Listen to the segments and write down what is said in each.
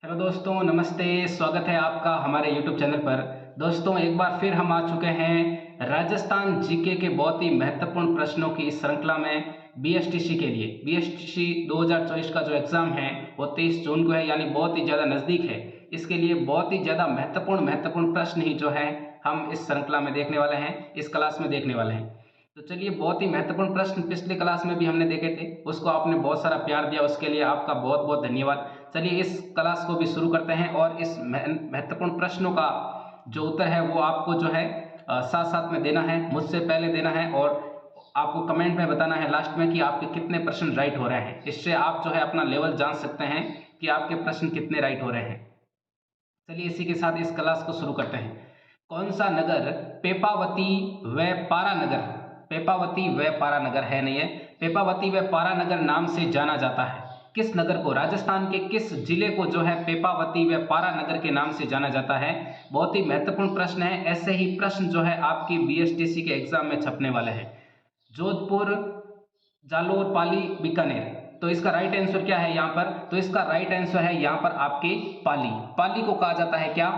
Hello दोस्तों, नमस्ते। स्वागत है आपका हमारे यूट्यूब चैनल पर। दोस्तों, एक बार फिर हम आ चुके हैं राजस्थान जीके के बहुत ही महत्वपूर्ण प्रश्नों की इस श्रृंखला में बीएसटीसी के लिए। बीएसटीसी 2024 का जो एग्ज़ाम है वो 23 जून को है, यानी बहुत ही ज़्यादा नज़दीक है। इसके लिए बहुत ही ज़्यादा महत्वपूर्ण प्रश्न ही जो है हम इस श्रृंखला में देखने वाले हैं, इस क्लास में देखने वाले हैं। तो चलिए, बहुत ही महत्वपूर्ण प्रश्न पिछली क्लास में भी हमने देखे थे, उसको आपने बहुत सारा प्यार दिया, उसके लिए आपका बहुत बहुत धन्यवाद। चलिए, इस क्लास को भी शुरू करते हैं और इस महत्वपूर्ण प्रश्नों का जो उत्तर है वो आपको जो है साथ साथ में देना है, मुझसे पहले देना है और आपको कमेंट में बताना है लास्ट में कि आपके कितने प्रश्न राइट हो रहे हैं। इससे आप जो है अपना लेवल जान सकते हैं कि आपके प्रश्न कितने राइट हो रहे हैं। चलिए, इसी के साथ इस क्लास को शुरू करते हैं। कौन सा नगर पेपावती व पारानगर, पेपावती व पारानगर है नहीं है, पेपावती व पारानगर नाम से जाना जाता है? किस नगर को, राजस्थान के किस जिले को जो है पेपावती व पारानगर के नाम से जाना जाता है? बहुत ही महत्वपूर्ण प्रश्न है। ऐसे ही प्रश्न जो है आपकी बीएसटीसी के एग्जाम में छपने वाले हैं। जोधपुर, जालोर, पाली, बीकानेर। तो इसका राइट आंसर क्या है यहाँ पर? तो इसका राइट आंसर है यहाँ पर आपके पाली। पाली को कहा जाता है क्या?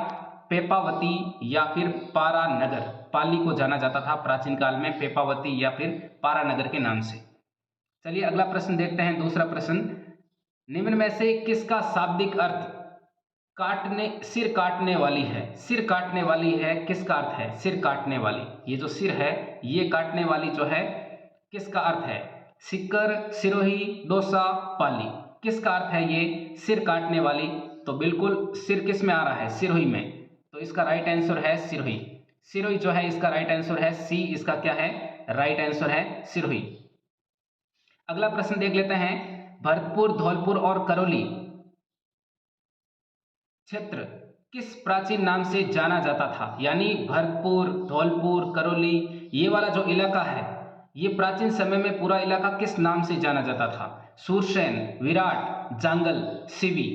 पेपावती या फिर पारानगर। पाली को जाना जाता था प्राचीन काल में पेपावती या फिर पारानगर के नाम से। चलिए, अगला प्रश्न देखते हैं। दूसरा प्रश्न, निम्न में से किसका शाब्दिक अर्थ काटने, सिर काटने वाली है? सिर काटने वाली है, किसका अर्थ है? सिर काटने वाली, ये जो सिर है ये काटने वाली जो है किसका अर्थ है? सिक्कर, सिरोही, डोसा, पाली। किसका अर्थ है ये सिर काटने वाली? तो बिल्कुल सिर किस में आ रहा है? सिरोही में। तो इसका राइट आंसर है सिरोही। सिरोही जो है इसका राइट आंसर है सी। इसका क्या है? राइट आंसर है सिरोही। अगला प्रश्न देख लेते हैं। भरतपुर, धौलपुर और करौली क्षेत्र किस प्राचीन नाम से जाना जाता था? यानी भरतपुर, धौलपुर, करौली, ये वाला जो इलाका है ये प्राचीन समय में पूरा इलाका किस नाम से जाना जाता था? सूरसेन, विराट, जांगल, सिवी।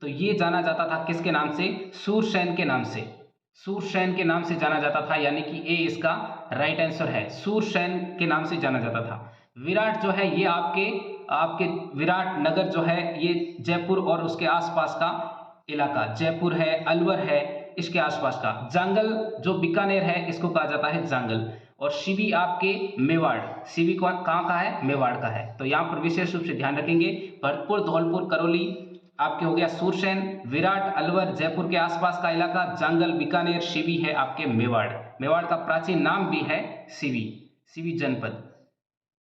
तो ये जाना जाता था किसके नाम से? सूरसेन के नाम से। सूरसेन के नाम से जाना जाता था, यानी कि ए इसका राइट आंसर है। सूरसेन के नाम से जाना जाता था। विराट जो है ये आपके आपके विराट नगर जो है ये जयपुर और उसके आसपास का इलाका, जयपुर है, अलवर है, इसके आसपास का। जांगल जो बीकानेर है इसको कहा जाता है जांगल। और शिवी आपके मेवाड़, शिवी को कहाँ का है? मेवाड़ का है। तो यहाँ पर विशेष रूप से ध्यान रखेंगे। भरतपुर, धौलपुर, करौली आपके हो गया सूरसेन, विराट अलवर जयपुर के आसपास का इलाका, जांगल बीकानेर, शिवी है आपके मेवाड़। मेवाड़ का प्राचीन नाम भी है शिवी, शिवी जनपद।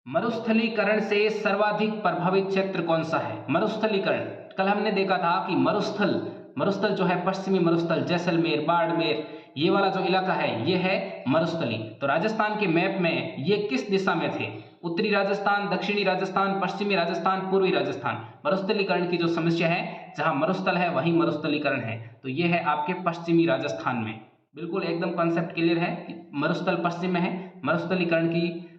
मरुस्थलीकरण से सर्वाधिक प्रभावित क्षेत्र कौन सा है? मरुस्थलीकरण, कल हमने देखा था कि मरुस्थल, मरुस्थल जो है पश्चिमी मरुस्थल, जैसलमेर, बाड़मेर, ये वाला जो इलाका है ये है मरुस्थली। तो राजस्थान के मैप में ये किस दिशा में थे? उत्तरी राजस्थान, दक्षिणी राजस्थान, पश्चिमी राजस्थान, पूर्वी राजस्थान। मरुस्थलीकरण की जो समस्या है, जहां मरुस्थल है वहीं मरुस्थलीकरण है, तो ये है आपके पश्चिमी राजस्थान में। बिल्कुल एकदम कॉन्सेप्ट क्लियर है कि मरुस्थल पश्चिम में है।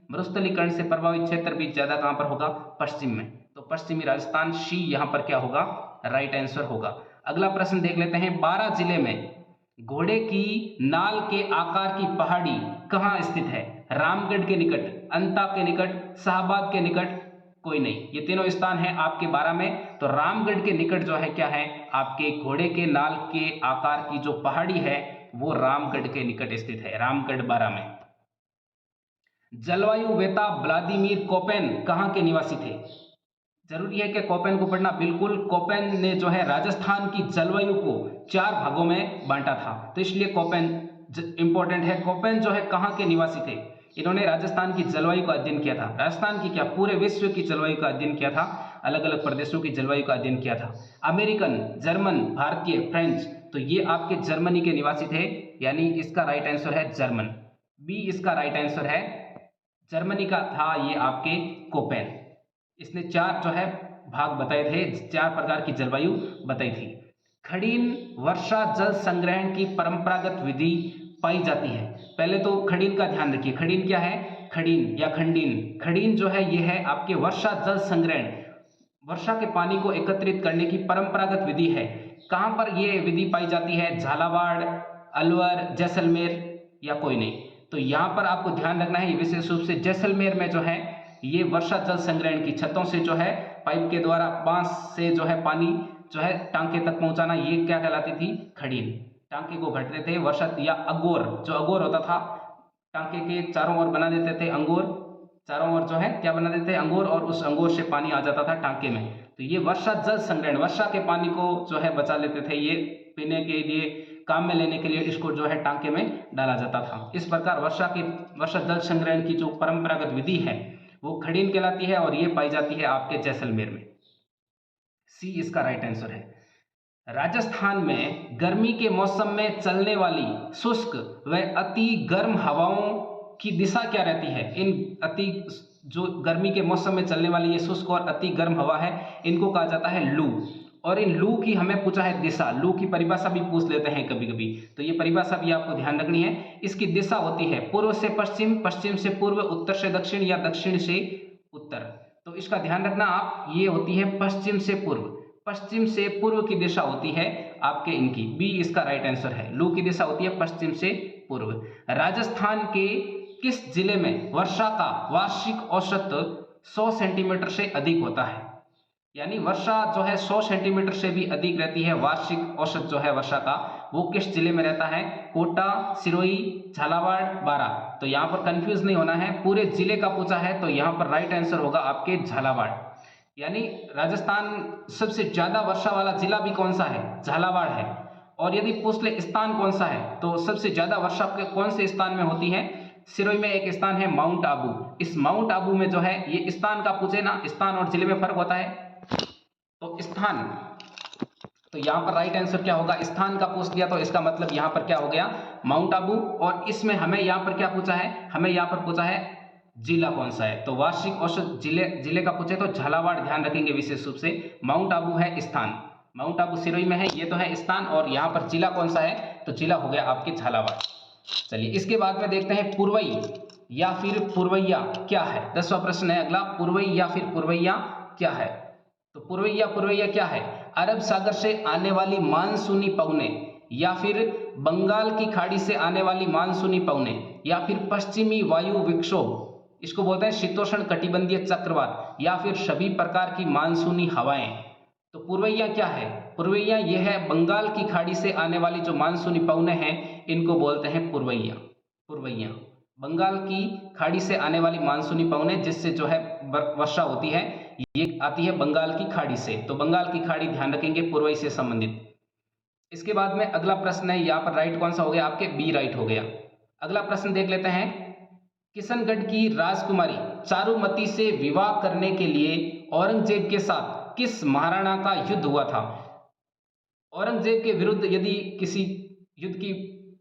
मरुस्थलीकरण से प्रभावित क्षेत्र भी ज्यादा कहां पर होगा? पश्चिम में। तो पश्चिमी राजस्थान, शी यहां पर क्या होगा? राइट आंसर होगा। अगला प्रश्न देख लेते हैं। 12 जिले में घोड़े की नाल के आकार की पहाड़ी कहाँ स्थित है? रामगढ़ के निकट, अंता के निकट, शाहबाद के निकट, कोई नहीं। ये तीनों स्थान है आपके 12 में। तो रामगढ़ के निकट जो है क्या है? आपके घोड़े के नाल के आकार की जो पहाड़ी है वो रामगढ़ के निकट स्थित है, रामगढ़ 12 में। जलवायु वेता व्लादिमीर कोपेन कहाँ के निवासी थे? जरूरी है कि कोपेन को पढ़ना। बिल्कुल, कोपेन ने जो है राजस्थान की जलवायु को 4 भागों में बांटा था, तो इसलिए कोपेन इंपॉर्टेंट है। कोपेन जो है कहाँ के निवासी थे? इन्होंने राजस्थान की जलवायु का अध्ययन किया था। राजस्थान की क्या, पूरे विश्व की जलवायु का अध्ययन किया था, अलग अलग प्रदेशों की जलवायु का अध्ययन किया था। अमेरिकन, जर्मन, भारतीय, फ्रेंच, तो ये आपके जर्मनी के निवासी थे, यानी इसका राइट आंसर है जर्मन। बी इसका राइट आंसर है। जर्मनी का था ये आपके कोपेन। इसने 4 जो है भाग बताए थे, 4 प्रकार की जलवायु बताई थी। खड़ीन वर्षा जल संग्रहण की परंपरागत विधि पाई जाती है। पहले तो खड़ीन का ध्यान रखिए। खड़ीन क्या है? खड़ीन या खंडीन। खड़ीन जो है ये है आपके वर्षा जल संग्रहण, वर्षा के पानी को एकत्रित करने की परंपरागत विधि है। कहां पर ये विधि पाई जाती है? झालावाड़, अलवर, जैसलमेर, या कोई नहीं। तो यहां पर आपको ध्यान रखना है, विशेष रूप से जैसलमेर में जो है ये वर्षा जल संग्रहण की छतों से जो है पाइप के द्वारा बांस से जो है पानी जो है टांके तक पहुंचाना, ये क्या कहलाती थी? खड़ीन। टांके को भरते थे वर्षा, या अगोर, जो अगोर होता था टांके के चारों ओर बना देते थे अंगोर, चारों ओर जो है क्या बना देते हैं? अंगोर, और उस अंगोर से पानी आ जाता था टांके में। तो ये वर्षा जल संग्रहण, वर्षा के पानी को जो है बचा लेते थे, ये पीने के लिए, काम में लेने के लिए इसको जो है टांके में डाला जाता था। इस प्रकार वर्षा जल संग्रहण की जो परंपरागत विधि है वो खड़ीन कहलाती है, और ये पाई जाती है आपके जैसलमेर में। सी इसका राइट आंसर है। राजस्थान में गर्मी के मौसम में चलने वाली शुष्क व अति गर्म हवाओं की दिशा क्या रहती है? इन अति जो गर्मी के मौसम में चलने वाली ये शुष्क और अति गर्म हवा है, इनको कहा जाता है लू। और इन लू की हमें पूछा है दिशा, लू की परिभाषा भी पूछ लेते हैं कभी कभी, तो ये परिभाषा भी आपको ध्यान रखनी है। इसकी दिशा होती है पूर्व से पश्चिम, पश्चिम से पूर्व, उत्तर से दक्षिण, या दक्षिण से उत्तर। तो इसका ध्यान रखना आप, ये होती है पश्चिम से पूर्व, पश्चिम से पूर्व की दिशा होती है आपके इनकी, बी इसका राइट आंसर है। लू की दिशा होती है पश्चिम से पूर्व। राजस्थान के किस जिले में वर्षा का वार्षिक औसत 100 सेंटीमीटर से अधिक होता है? यानी वर्षा जो है 100 सेंटीमीटर से भी अधिक रहती है, वार्षिक औसत जो है वर्षा का, वो किस जिले में रहता है? कोटा, सिरोही, झालावाड़, बारा। तो यहाँ पर कंफ्यूज नहीं होना है, पूरे जिले का पूछा है तो यहाँ पर राइट आंसर होगा आपके झालावाड़। यानी राजस्थान सबसे ज्यादा वर्षा वाला जिला भी कौन सा है? झालावाड़ है। और यदि पूछ ले स्थान कौन सा है, तो सबसे ज्यादा वर्षा कौन से स्थान में होती है? सिरोही में एक स्थान है माउंट आबू। इस माउंट आबू में जो है, ये स्थान का पूछे ना, स्थान और जिले में फर्क होता है, तो स्थान, तो यहाँ पर राइट आंसर क्या होगा? स्थान का पूछ लिया तो इसका मतलब यहाँ पर क्या हो गया? माउंट आबू। और इसमें हमें यहाँ पर क्या पूछा है? हमें यहाँ पर पूछा है जिला कौन सा है, तो वार्षिक औसत जिले का पूछे तो झालावाड़ ध्यान रखेंगे विशेष रूप से। माउंट आबू है स्थान, माउंट आबू सिरोही में है, ये तो है स्थान, और यहाँ पर जिला कौन सा है? तो जिला हो गया आपके झालावाड़। चलिए इसके बाद में देखते हैं पुरवई या फिर पुरवैया क्या है। 10वां प्रश्न है अगला, पुरवई या फिर पुरवैया क्या है? तो पुरवैया क्या है? अरब सागर से आने वाली मानसूनी पवने, या फिर बंगाल की खाड़ी से आने वाली मानसूनी पवने, या फिर पश्चिमी वायु विक्षोभ, इसको बोलते हैं शीतोष्ण कटिबंधीय चक्रवात, या फिर सभी प्रकार की मानसूनी हवाएं। तो पुरवैया क्या है? पुरवैया यह है बंगाल की खाड़ी से आने वाली जो मानसूनी पवने हैं, इनको बोलते हैं पुरवैया। पुरवैया बंगाल की खाड़ी से आने वाली मानसूनी पवने, जिससे जो है वर्षा होती है, ये आती है बंगाल की खाड़ी से। तो बंगाल की खाड़ी ध्यान रखेंगे, पुरवई से संबंधित। इसके बाद में अगला प्रश्न है, यहाँ पर राइट कौन सा हो गया? आपके बी राइट हो गया। अगला प्रश्न देख लेते हैं, किशनगढ़ की राजकुमारी चारुमती से विवाह करने के लिए औरंगजेब के साथ किस महाराणा का युद्ध हुआ था? औरंगजेब के विरुद्ध यदि किसी युद्ध की,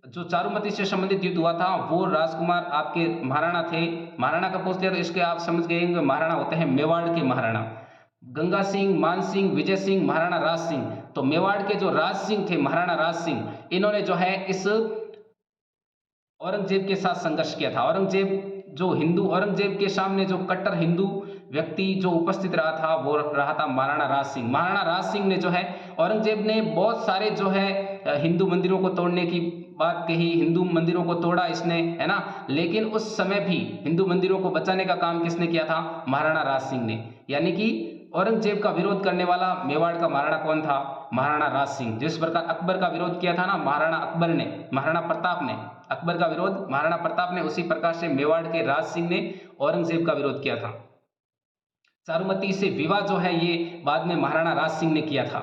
जो चारुमती से संबंधित युद्ध हुआ था, वो राजकुमार आपके महाराणा थे। महाराणा का पूछ लिया तो इसके आप समझ गए होंगे, महाराणा होते हैं मेवाड़ के महाराणा, गंगा सिंह, मान सिंह, विजय सिंह, महाराणा राज सिंह। तो मेवाड़ के जो राज सिंह थे, महाराणा राज सिंह, इन्होंने जो है इस औरंगजेब के साथ संघर्ष किया था। औरंगजेब के सामने जो कट्टर हिंदू व्यक्ति जो उपस्थित रहा था, वो रहा था महाराणा राज सिंह। महाराणा राज सिंह ने जो है, औरंगजेब ने बहुत सारे जो है हिंदू मंदिरों को तोड़ने की बात कही, हिंदू मंदिरों को तोड़ा इसने, है ना, लेकिन उस समय भी हिंदू मंदिरों को बचाने का काम किसने किया था? महाराणा राज सिंह ने। यानी कि औरंगजेब का विरोध करने वाला मेवाड़ का महाराणा कौन था? महाराणा राज सिंह। जिस प्रकार अकबर का विरोध किया था ना महाराणा प्रताप ने अकबर का विरोध महाराणा प्रताप ने, उसी प्रकार से मेवाड़ के राज सिंह ने औरंगजेब का विरोध किया था। चारुमती से विवाह जो है ये बाद में महाराणा राज सिंह ने किया था,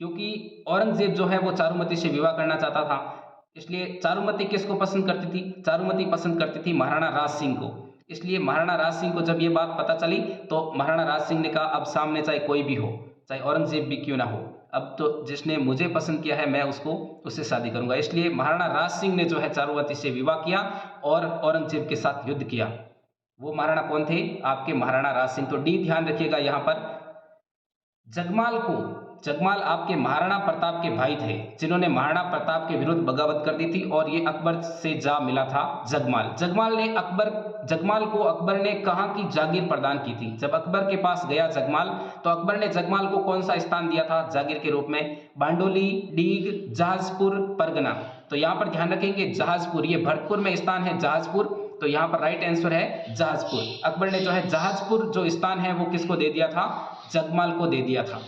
क्योंकि औरंगजेब जो है वो चारुमती से विवाह करना चाहता था। इसलिए चारुमती किसको पसंद करती थी? चारुमती पसंद करती थी महाराणा राज सिंह को। इसलिए महाराणा राज सिंह को जब ये बात पता चली तो महाराणा राज सिंह ने कहा, अब सामने चाहे कोई भी हो, चाहे औरंगजेब भी क्यों ना हो, अब तो जिसने मुझे पसंद किया है मैं उससे शादी करूंगा। इसलिए महाराणा राज सिंह ने जो है चारुमती से विवाह किया और औरंगजेब के साथ युद्ध किया। वो महाराणा कौन थे? आपके महाराणा राज सिंह। तो डी ध्यान रखिएगा यहाँ पर। जगमाल आपके महाराणा प्रताप के भाई थे, जिन्होंने महाराणा प्रताप के विरुद्ध बगावत कर दी थी, और ये अकबर से जा मिला था जगमाल को अकबर ने कहाँ की जागीर प्रदान की थी? जब अकबर के पास गया जगमाल, तो अकबर ने जगमाल को कौन सा स्थान दिया था जागीर के रूप में? बांडोली, डीग, जहाजपुर, परगना। तो यहाँ पर ध्यान रखेंगे जहाजपुर, ये भरतपुर में स्थान है जहाजपुर, तो यहाँ पर राइट आंसर है जहाजपुर। अकबर ने जो है जहाजपुर जो स्थान है वो किसको दे दिया था? जगमाल को दे दिया था।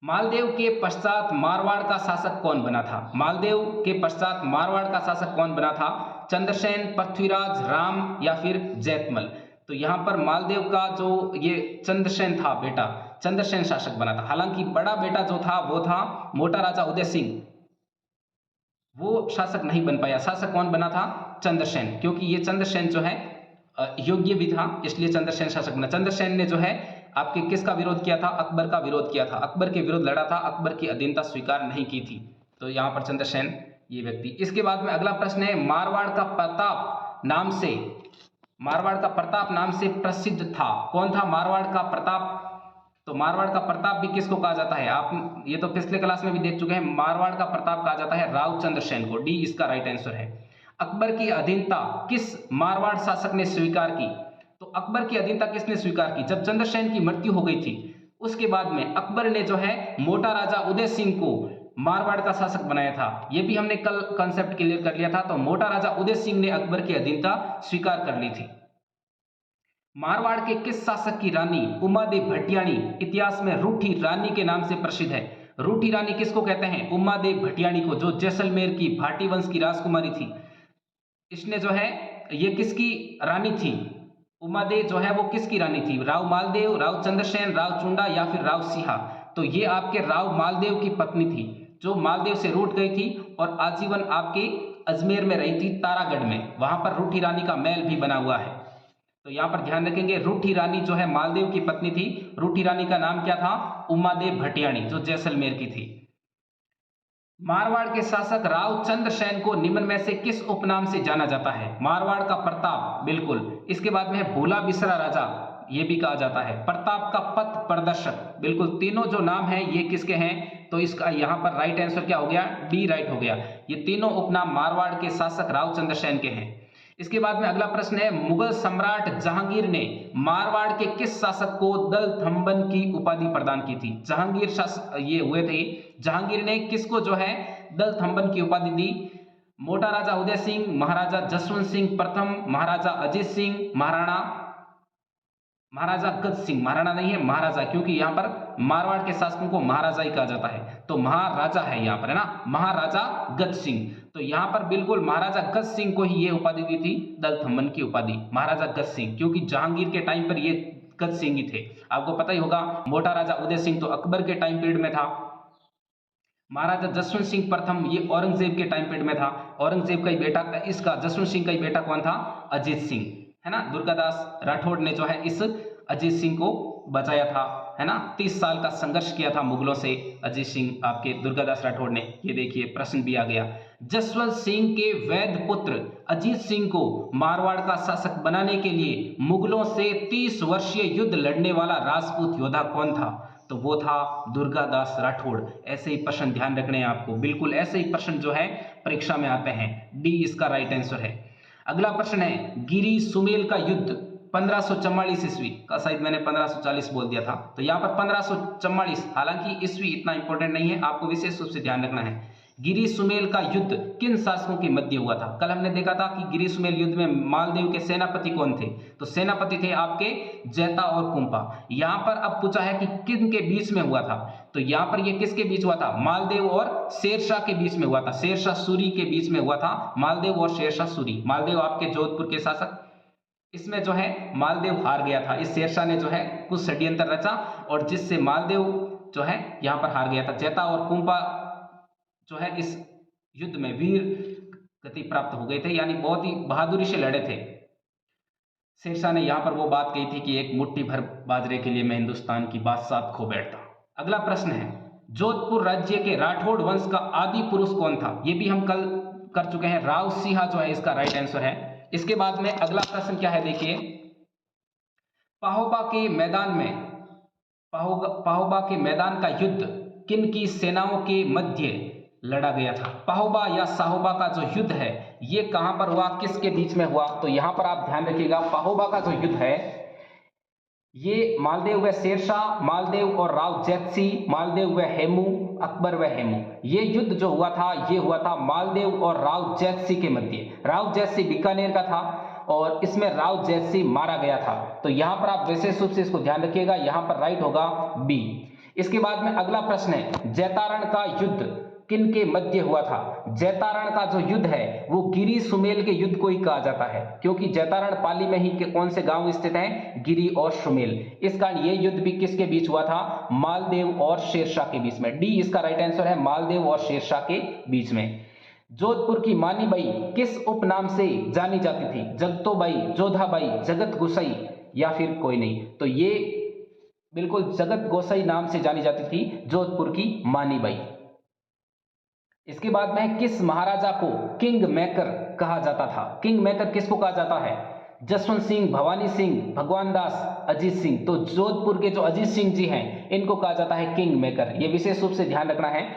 मालदेव के पश्चात मारवाड़ का शासक कौन बना था? मालदेव के पश्चात मारवाड़ का शासक कौन बना था? चंद्रसेन, पृथ्वीराज, राम या फिर जैतमल? तो यहाँ पर मालदेव का जो ये चंद्रसेन था बेटा, चंद्रसेन शासक बना था। हालांकि बड़ा बेटा जो था वो था मोटा राजा उदय सिंह, वो शासक नहीं बन पाया। शासक कौन बना था? चंद्रसेन, क्योंकि ये चंद्रसेन जो है योग्य भी था, इसलिए चंद्रसेन शासक बना। चंद्रसेन ने जो है आपके किसका विरोध किया था? अकबर का विरोध किया था, अकबर के विरोध लड़ा था, अकबर की अधीनता स्वीकार नहीं की थी। तो यहाँ पर चंद्रसेन ये व्यक्ति। इसके बाद में अगला प्रश्न है, मारवाड़ का प्रताप नाम से प्रसिद्ध था। कौन था मारवाड़ का प्रताप? तो मारवाड़ का प्रताप भी किसको कहा जाता है? आप ये तो पिछले क्लास में भी देख चुके हैं। मारवाड़ का प्रताप कहा जाता है राव चंद्रसेन को। डी इसका राइट आंसर है। अकबर की अधीनता किस मारवाड़ शासक ने स्वीकार की? तो अकबर की अधीनता किसने स्वीकार की? जब चंद्रसेन की मृत्यु हो गई थी उसके बाद में अकबर ने जो है मोटा राजा उदय सिंह को मारवाड़ का शासक बनाया था। यह भी हमने कल कॉन्सेप्ट क्लियर कर लिया था। तो मोटा राजा उदय सिंह ने अकबर की अधीनता स्वीकार कर ली थी। मारवाड़ के किस शासक की रानी उमादेव भटियाणी इतिहास में रूठी रानी के नाम से प्रसिद्ध है? रूठी रानी किसको कहते हैं? उमादेव भटियाणी को, जो जैसलमेर की भाटी वंश की राजकुमारी थी। इसने जो है ये किसकी रानी थी? उमादेव जो है वो किसकी रानी थी? राव मालदेव, राव चंद्रसेन, राव चुंडा या फिर राव सिहा? तो ये आपके राव मालदेव की पत्नी थी, जो मालदेव से रूठ गई थी और आजीवन आपके अजमेर में रही थी, तारागढ़ में। वहां पर रूठी रानी का महल भी बना हुआ है। तो यहां पर ध्यान रखेंगे, रूठी रानी जो है मालदेव की पत्नी थी। रूठी रानी का नाम क्या था? उमादेव भटियाणी, जो जैसलमेर की थी। मारवाड़ के शासक राव चंद्रसेन को निम्न में से किस उपनाम से जाना जाता है? मारवाड़ का प्रताप, बिल्कुल। इसके बाद में है भोला बिसरा राजा, ये भी कहा जाता है। प्रताप का पथ प्रदर्शक, बिल्कुल। तीनों जो नाम हैं ये किसके हैं? तो इसका यहाँ पर राइट आंसर क्या हो गया? डी राइट हो गया। ये तीनों उपनाम मारवाड़ के शासक राव चंद्रसेन के हैं। इसके बाद में अगला प्रश्न है, मुगल सम्राट जहांगीर ने मारवाड़ के किस शासक को दलथंबन की उपाधि प्रदान की थी? जहांगीर शासक ये हुए थे, जहांगीर ने किसको जो है दलथंबन की उपाधि दी? मोटा राजा उदय सिंह, महाराजा जसवंत सिंह प्रथम, महाराजा अजीत सिंह, महाराजा गज सिंह। महाराणा नहीं है, महाराजा, क्योंकि यहाँ पर मारवाड़ के शासकों को महाराजा ही कहा जाता है। तो महाराजा है यहाँ पर, है ना, महाराजा गज सिंह। तो यहाँ पर बिल्कुल महाराजा गज सिंह को ही ये उपाधि दी थी, दलथंबन की उपाधि, महाराजा गज सिंह, क्योंकि जहांगीर के टाइम पर ये गज सिंह ही थे। आपको पता ही होगा, मोटा राजा उदय सिंह तो अकबर के टाइम पीरियड में था। महाराजा जसवंत सिंह प्रथम ये औरंगजेब के टाइम पीरियड में था। औरंगजेब का ही बेटा, इसका जसवंत सिंह का ही बेटा कौन था? अजीत सिंह, है ना। दुर्गादास राठौड़ ने जो है इस अजीत सिंह को बचाया था, है ना। 30 साल का संघर्ष किया था मुगलों से अजीत सिंह, आपके दुर्गादास राठौड़ ने। ये देखिए प्रश्न भी आ गया। जसवंत सिंह के वैध पुत्र अजीत सिंह को मारवाड़ का शासक बनाने के लिए मुगलों से 30 वर्षीय युद्ध लड़ने वाला राजपूत योद्धा कौन था? तो वो था दुर्गादास राठौड़। ऐसे ही प्रश्न ध्यान रखने हैं आपको, बिल्कुल ऐसे ही प्रश्न जो है परीक्षा में आते हैं। डी इसका राइट आंसर है। अगला प्रश्न है, गिरी सुमेल का युद्ध 1544 ईस्वी का, शायद मैंने 1540 बोल दिया था, तो यहाँ पर 1544, हालांकि ईस्वी इतना इंपॉर्टेंट नहीं है, आपको विशेष रूप से ध्यान रखना है। गिरी सुमेल का युद्ध किन शासकों के मध्य हुआ था? कल हमने देखा था कि गिरी सुमेल युद्ध में मालदेव के सेनापति कौन थे? तो सेनापति थे आपके जैता और कुंपा। यहाँ पर अब पूछा है कि किन के बीच में हुआ था? तो यहाँ पर ये किसके बीच हुआ था? मालदेव और शेरशाह के बीच में हुआ था। शेरशाह सूरी के बीच में हुआ था, मालदेव और शेरशाह सूरी। मालदेव आपके जोधपुर के शासक, इसमें जो है मालदेव हार गया था। इस शेरशाह ने जो है कुछ षड्यंत्र रचा और जिससे मालदेव जो है यहाँ पर हार गया था। जैता और कुंपा जो है इस युद्ध में वीर गति प्राप्त हो गए थे, यानी बहुत ही बहादुरी से लड़े थे। शेरशाह ने यहाँ पर वो बात कही थी कि एक मुट्ठी भर बाजरे के लिए मैं हिंदुस्तान की बादशाह खो बैठता। अगला प्रश्न है, जोधपुर राज्य के राठौड़ वंश का आदि पुरुष कौन था? ये भी हम कल कर चुके हैं, राव सिंहा जो है इसका राइट आंसर है। इसके बाद में अगला प्रश्न क्या है, देखिए, पाहोबा के मैदान का युद्ध किन की सेनाओं के मध्य लड़ा गया था? पाहोबा या साहोबा का जो युद्ध है ये कहां पर हुआ, किसके बीच में हुआ? तो यहां पर आप ध्यान रखिएगा, पाहोबा का जो युद्ध है ये मालदेव व शेरशाह, मालदेव और राव जैतसी, मालदेव व हेमू, अकबर व हेमू। ये युद्ध जो हुआ था ये हुआ था मालदेव और राव जैतसी के मध्य। राव जैतसी बीकानेर का था और इसमें राव जैतसी मारा गया था। तो यहां पर आप विशेष रूप से इसको ध्यान रखिएगा, यहां पर राइट होगा बी। इसके बाद में अगला प्रश्न है, जैतारण का युद्ध किन के मध्य हुआ था? जैतारण का जो युद्ध है वो गिरी सुमेल के युद्ध को ही कहा जाता है, क्योंकि जैतारण पाली में ही के कौन से गांव स्थित हैं? गिरी और सुमेल। इस कारण ये युद्ध भी किसके बीच हुआ था? मालदेव और शेरशाह के बीच में। डी इसका राइट आंसर है, मालदेव और शेरशाह के बीच में। जोधपुर की मानी बाई किस उपनाम से जानी जाती थी? जगतोबाई, जोधाबाई, जगत गोसाई या फिर कोई नहीं? तो ये बिल्कुल जगत गोसाई नाम से जानी जाती थी जोधपुर की मानी बाई। इसके बाद में किस महाराजा को किंग मेकर कहा जाता था? किंग मेकर किसको कहा जाता है? जसवंत सिंह, भवानी सिंह, भगवान दास, अजीत सिंह। तो जोधपुर के जो अजीत सिंह जी हैं इनको कहा जाता है किंग मेकर। ये विशेष रूप से ध्यान रखना है।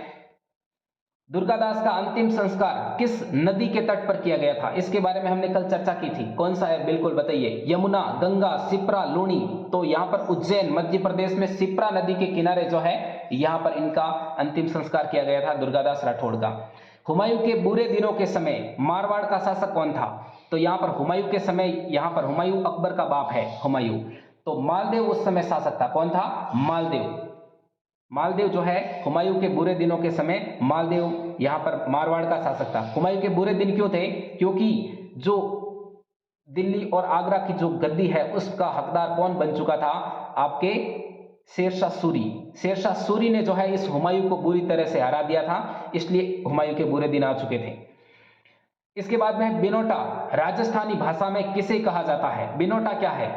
दुर्गादास का अंतिम संस्कार किस नदी के तट पर किया गया था? इसके बारे में हमने कल चर्चा की थी। कौन सा है? बिल्कुल बताइए। यमुना, गंगा, सिप्रा, लूनी। तो यहाँ पर उज्जैन मध्य प्रदेश में सिप्रा नदी के किनारे जो है यहाँ पर इनका अंतिम संस्कार किया गया था, दुर्गादास राठौड़ का। हुमायूं के बुरे दिनों के समय मारवाड़ का शासक कौन था? तो यहाँ पर हुमायूं के समय, यहाँ पर हुमायूं अकबर का बाप है हुमायूं। तो मालदेव उस समय शासक था। कौन था? मालदेव। मालदेव जो है हुमायूं के बुरे दिनों के समय मालदेव यहां पर मारवाड़ का शासक था। हुमायूं के बुरे दिन क्यों थे? क्योंकि जो दिल्ली और आगरा की जो गद्दी है उसका हकदार कौन बन चुका था? आपके शेरशाह सूरी। शेरशाह सूरी ने जो है इस हुमायूं को बुरी तरह से हरा दिया था, इसलिए हुमायूं के बुरे दिन आ चुके थे। इसके बाद में बिनोटा राजस्थानी भाषा में किसे कहा जाता है? बिनोटा क्या है?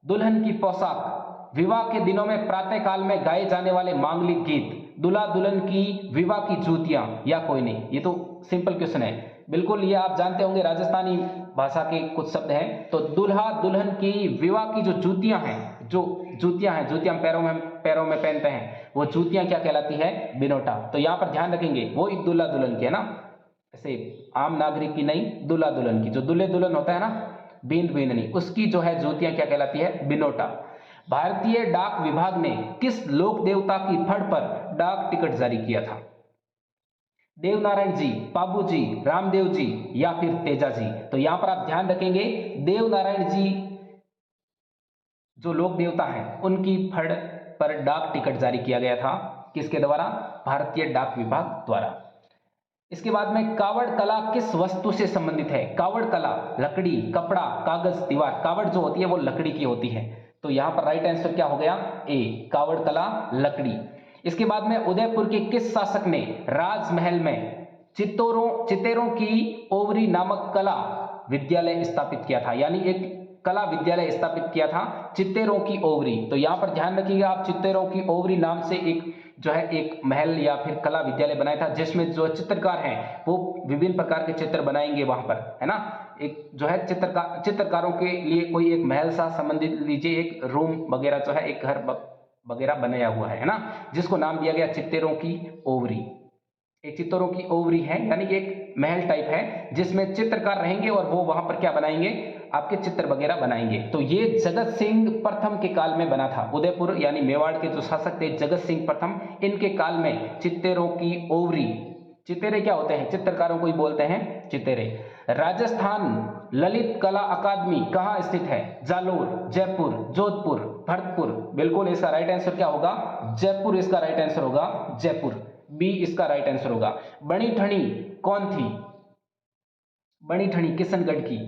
दुल्हन की पोशाक, विवाह के दिनों में प्रातः काल में गाए जाने वाले मांगलिक गीत, दूल्हा दुल्हन की विवाह की जूतियां या कोई नहीं? ये तो सिंपल क्वेश्चन है। बिल्कुल ये आप जानते होंगे, राजस्थानी भाषा के कुछ शब्द हैं। तो दूल्हा दुल्हन की विवाह की जो जूतियां हैं, जो जूतियां हैं, जूतियां पैरों में पहनते हैं, वो जूतियां क्या कहलाती है? बिनोटा। तो यहाँ पर ध्यान रखेंगे, वो एक दूल्हा दुल्हन की है ना, ऐसे आम नागरिक की नहीं, दूल्हा दुल्हन की। जो दूल्हे दुल्हन होता है ना, बींद बींदनी, उसकी जो है जूतियां क्या कहलाती है? बिनोटा। भारतीय डाक विभाग ने किस लोक देवता की फड़ पर डाक टिकट जारी किया था? देवनारायण जी, पाबू जी, रामदेव जी या फिर तेजा जी? तो यहां पर आप ध्यान रखेंगे, देवनारायण जी जो लोक देवता हैं उनकी फड़ पर डाक टिकट जारी किया गया था। किसके द्वारा? भारतीय डाक विभाग द्वारा। इसके बाद में कावड़ कला किस वस्तु से संबंधित है? कावड़ कला लकड़ी, कपड़ा, कागज, दीवार। कावड़ जो होती है वो लकड़ी की होती है। तो यहां पर राइट आंसर क्या हो गया? ए, कावड़ कला लकड़ी। इसके बाद में उदयपुर के किस शासक ने राजमहल में चितेरों की ओवरी नामक कला विद्यालय स्थापित किया था? यानी एक कला विद्यालय स्थापित किया था, चित्तेरों की ओवरी। तो यहां पर ध्यान रखिएगा आप, चित्तेरों की ओवरी नाम से एक जो है एक महल या फिर कला विद्यालय बनाया था, जिसमें जो चित्रकार हैं वो विभिन्न प्रकार के चित्र बनाएंगे वहां पर, है ना। एक जो है चित्रकारों के लिए कोई एक महल सा संबंधित लीजिए, एक रूम वगैरह जो है, एक घर वगैरह बनाया हुआ है ना, जिसको नाम दिया गया चित्तेरों की ओवरी। एक चित्तौरों की ओवरी है, यानी कि एक महल टाइप है जिसमें चित्रकार रहेंगे और वो वहां पर क्या बनाएंगे? आपके चित्र वगैरह बनाएंगे। तो ये जगत सिंह प्रथम के काल में बना था। उदयपुर यानी मेवाड़ के जो शासक थे जगत सिंह प्रथम, इनके काल में चित्तेरों की ओवरी। चितेरे क्या होते हैं? चित्रकारों को ही बोलते हैं चितेरे। राजस्थान ललित कला अकादमी कहाँ स्थित है? जालोर, जयपुर, जोधपुर, भरतपुर। बिल्कुल इसका राइट आंसर क्या होगा? जयपुर इसका राइट आंसर होगा, जयपुर। बी इसका राइट आंसर होगा। बणी ठणी कौन थी? बणी ठणी किशनगढ़ की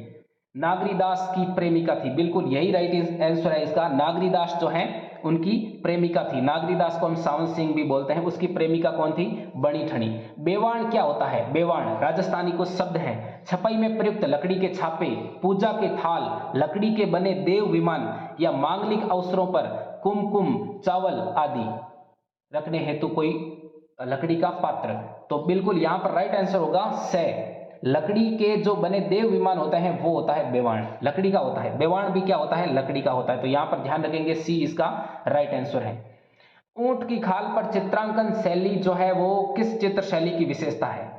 नागरीदास की प्रेमिका थी। बिल्कुल यही राइट आंसर है इसका। नागरीदास जो है उनकी प्रेमिका थी। नागरीदास को हम सावन सिंह भी बोलते हैं, उसकी प्रेमिका कौन थी? बणी ठणी। बेवाण क्या होता है? बेवाण राजस्थानी कुछ शब्द है। छपाई में प्रयुक्त लकड़ी के छापे, पूजा के थाल, लकड़ी के बने देव विमान या मांगलिक अवसरों पर कुमकुम, चावल आदि रखने हेतु कोई लकड़ी का पात्र। तो बिल्कुल यहां पर राइट आंसर होगा से। लकड़ी के जो बने देव विमान होते हैं वो होता है बेवाण, लकड़ी का होता है। बेवाण भी क्या होता है? लकड़ी का होता है। तो यहां पर ध्यान रखेंगे, सी इसका राइट आंसर है। ऊंट की खाल पर चित्रांकन शैली जो है वो किस चित्र शैली की विशेषता है?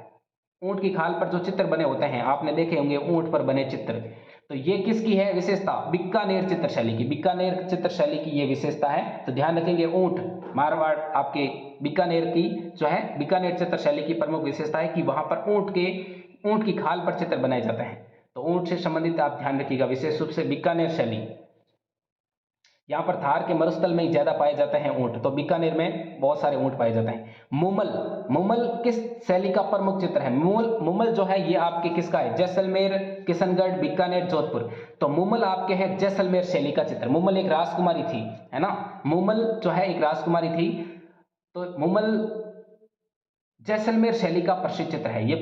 ऊंट की खाल पर जो चित्र बने होते हैं, आपने देखे होंगे ऊंट पर बने चित्र, तो ये किसकी है विशेषता, बीकानेर चित्रशैली की, बीकानेर चित्रशैली की ये विशेषता है। तो ध्यान रखेंगे ऊंट, मारवाड़ आपके बीकानेर की जो है बीकानेर चित्रशैली की प्रमुख विशेषता है कि वहां पर ऊंट की खाल पर चित्र बनाए जाते हैं। तो ऊंट से संबंधित आप ध्यान रखिएगा विशेष रूप से बीकानेर शैली। यहाँ पर थार के मरुस्थल में ही ज्यादा पाए जाते हैं ऊंट, तो बीकानेर में बहुत सारे ऊंट पाए जाते हैं। मुमल किस शैली का प्रमुख चित्र है, मुमल जो है ये आपके किसका है, जैसलमेर, किशनगढ़, बीकानेर, जोधपुर। तो मुमल आपके है जैसलमेर शैली का चित्र। मुमल एक राजकुमारी थी, है ना, मुमल जो है एक राजकुमारी थी। तो मुमल जैसलमेर शैली का प्रसिद्ध चित्र है, ये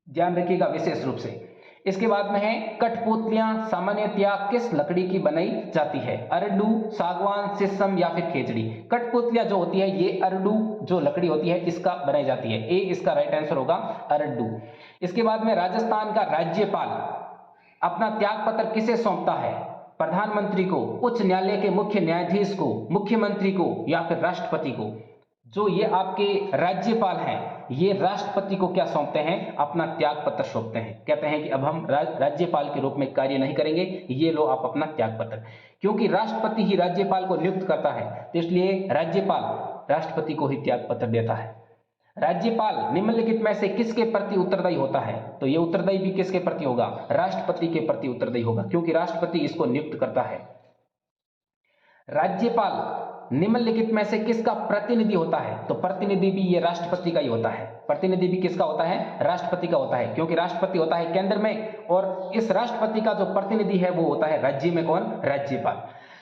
ध्यान रखिएगा विशेष रूप से। इसके बाद में है कठपुतलियां सामान्यतया किस लकड़ी की बनाई जाती है, अरडू, सागवान, शीशम या फिर खेजड़ी। कठपुतलियां जो होती है ये अरडू जो लकड़ी होती है इसका बनाई जाती है, ए इसका राइट आंसर होगा अरडू। इसके बाद में राजस्थान का राज्यपाल अपना त्याग पत्र किसे सौंपता है, प्रधानमंत्री को, उच्च न्यायालय के मुख्य न्यायाधीश को, मुख्यमंत्री को या फिर राष्ट्रपति को। जो ये आपके राज्यपाल हैं ये राष्ट्रपति को क्या सौंपते हैं, अपना त्याग पत्र सौंपते हैं। कहते हैं कि अब हम राज्यपाल के रूप में कार्य नहीं करेंगे, ये लो आप अपना त्याग पत्र। क्योंकि राष्ट्रपति ही राज्यपाल को नियुक्त करता है तो इसलिए राज्यपाल राष्ट्रपति को ही त्याग पत्र देता है। राज्यपाल निम्नलिखित में से किसके प्रति उत्तरदायी होता है, तो ये उत्तरदायी भी किसके प्रति होगा, राष्ट्रपति के प्रति उत्तरदायी होगा, क्योंकि राष्ट्रपति इसको नियुक्त करता है। राज्यपाल निम्नलिखित में से किसका प्रतिनिधि होता है, तो प्रतिनिधि भी ये राष्ट्रपति का ही होता है। प्रतिनिधि भी किसका होता है, राष्ट्रपति का होता है, क्योंकि राष्ट्रपति होता है केंद्र में और इस राष्ट्रपति का जो प्रतिनिधि है वो होता है राज्य में, कौन, राज्यपाल।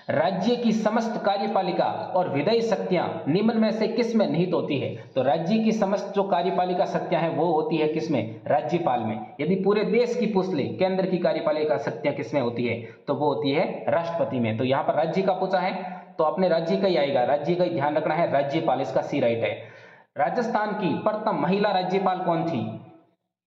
राज्य की समस्त कार्यपालिका और विधायी शक्तियां निम्न में से किस में निहित होती है, तो राज्य की समस्त जो कार्यपालिका शक्तियां हैं वो होती है किसमें, राज्यपाल में। यदि पूरे देश की पूछ ले केंद्र की कार्यपालिका शक्तियां किसमें होती है, तो वो होती है राष्ट्रपति में। तो यहाँ पर राज्य का पूछा है तो अपने राज्य का ही आएगा, राज्य का ही ध्यान रखना है, राज्यपाल इसका सी राइट है। राजस्थान की प्रथम महिला राज्यपाल कौन थी,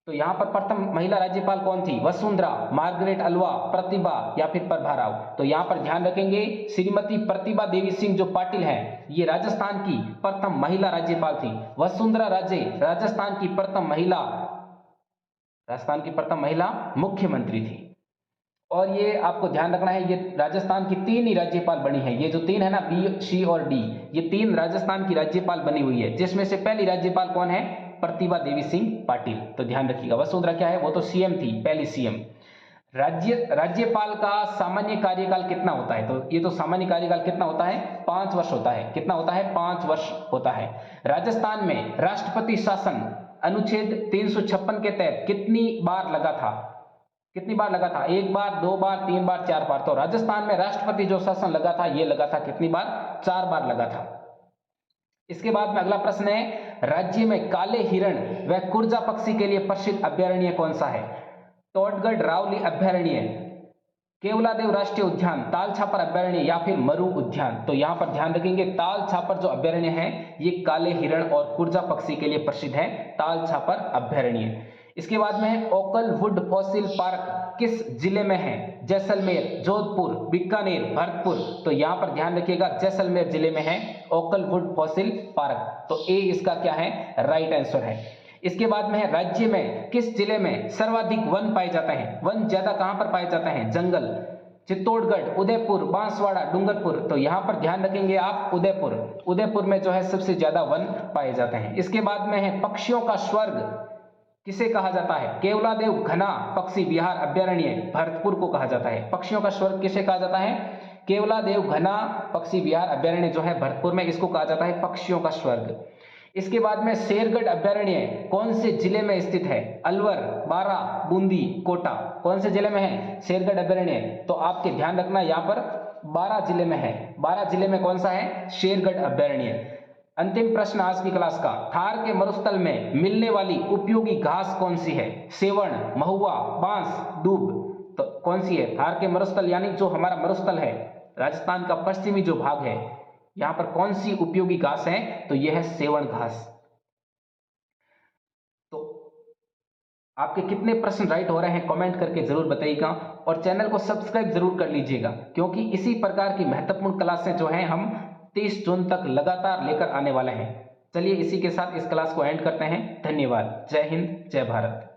तो यहां पर प्रथम महिला राज्यपाल कौन थी, वसुंधरा, मार्गरेट अल्वा, प्रतिभा या फिर प्रभा राव। तो यहां पर ध्यान रखेंगे श्रीमती प्रतिभा देवी सिंह जो पाटिल है ये राजस्थान की प्रथम महिला राज्यपाल थी। वसुंधरा राजे राजस्थान की प्रथम महिला मुख्यमंत्री थी। और ये आपको ध्यान रखना है ये राजस्थान की 3 ही राज्यपाल बनी है, ये जो 3 है ना, बी, सी और डी, ये 3 राजस्थान की राज्यपाल बनी हुई है, जिसमें से पहली राज्यपाल कौन है, प्रतिभा देवी सिंह पाटिल। तो ध्यान रखिएगा वसुंधरा क्या है, वो तो सीएम थी, पहली सीएम। राज्यपाल का सामान्य कार्यकाल कितना होता है, तो ये तो सामान्य कार्यकाल कितना होता है, 5 वर्ष होता है। कितना होता है, 5 वर्ष होता है। राजस्थान में राष्ट्रपति शासन अनुच्छेद 356 के तहत कितनी बार लगा था, 1 बार, 2 बार, 3 बार, 4 बार। तो राजस्थान में राष्ट्रपति जो शासन लगा था ये लगा था कितनी बार, 4 बार लगा था। इसके बाद में अगला प्रश्न है, राज्य में काले हिरण व कुर्जा पक्षी के लिए प्रसिद्ध अभयारण्य कौन सा है, टोडगढ़ रावली अभयारण्य, केवलादेव राष्ट्रीय उद्यान, ताल छापर अभयारण्य या फिर मरु उद्यान। तो यहां पर ध्यान रखेंगे ताल छापर जो अभयारण्य है ये काले हिरण और कुर्जा पक्षी के लिए प्रसिद्ध है, ताल छापर अभयारण्य। इसके बाद में है ओकलवुड फॉसिल पार्क किस जिले में है, जैसलमेर, जोधपुर, बीकानेर, भरतपुर। तो यहां पर ध्यान रखिएगा जैसलमेर जिले में है ओकलवुड फॉसिल पार्क। तो ए इसका क्या है, राइट आंसर है। इसके बाद में है राज्य में किस जिले में सर्वाधिक वन पाए जाते हैं, वन ज्यादा कहां पर पाए जाते हैं, जंगल, चित्तौड़गढ़, उदयपुर, बांसवाड़ा, डूंगरपुर। तो यहां पर ध्यान रखेंगे आप उदयपुर में जो है सबसे ज्यादा वन पाए जाते हैं। इसके बाद में है पक्षियों का स्वर्ग किसे कहा जाता है, केवलादेव घना पक्षी विहार अभयारण्य भरतपुर को कहा जाता है। पक्षियों का स्वर्ग किसे कहा जाता है, केवलादेव घना पक्षी विहार अभयारण्य जो है भरतपुर में, इसको कहा जाता है पक्षियों का स्वर्ग। इसके बाद में शेरगढ़ अभयारण्य कौन से जिले में स्थित है, अलवर, बारा, बूंदी, कोटा। कौन से जिले में है शेरगढ़ अभयारण्य, तो आपके ध्यान रखना यहाँ पर 12 जिले में है। 12 जिले में कौन सा है, शेरगढ़ अभयारण्य। अंतिम प्रश्न आज की क्लास का, थार के मरुस्थल में मिलने वाली उपयोगी घास कौन सी है, सेवण, महुआ, बांस, दूब। तो कौन सी है, थार के मरुस्थल यानी जो हमारा मरुस्थल है राजस्थान का पश्चिमी जो भाग है, यहां पर कौन सी उपयोगी घास है, तो यह है सेवण घास। तो आपके कितने प्रश्न राइट हो रहे हैं कमेंट करके जरूर बताइएगा और चैनल को सब्सक्राइब जरूर कर लीजिएगा, क्योंकि इसी प्रकार की महत्वपूर्ण क्लासें जो हैं हम 30 जून तक लगातार लेकर आने वाले हैं। चलिए इसी के साथ इस क्लास को एंड करते हैं। धन्यवाद। जय हिंद, जय भारत।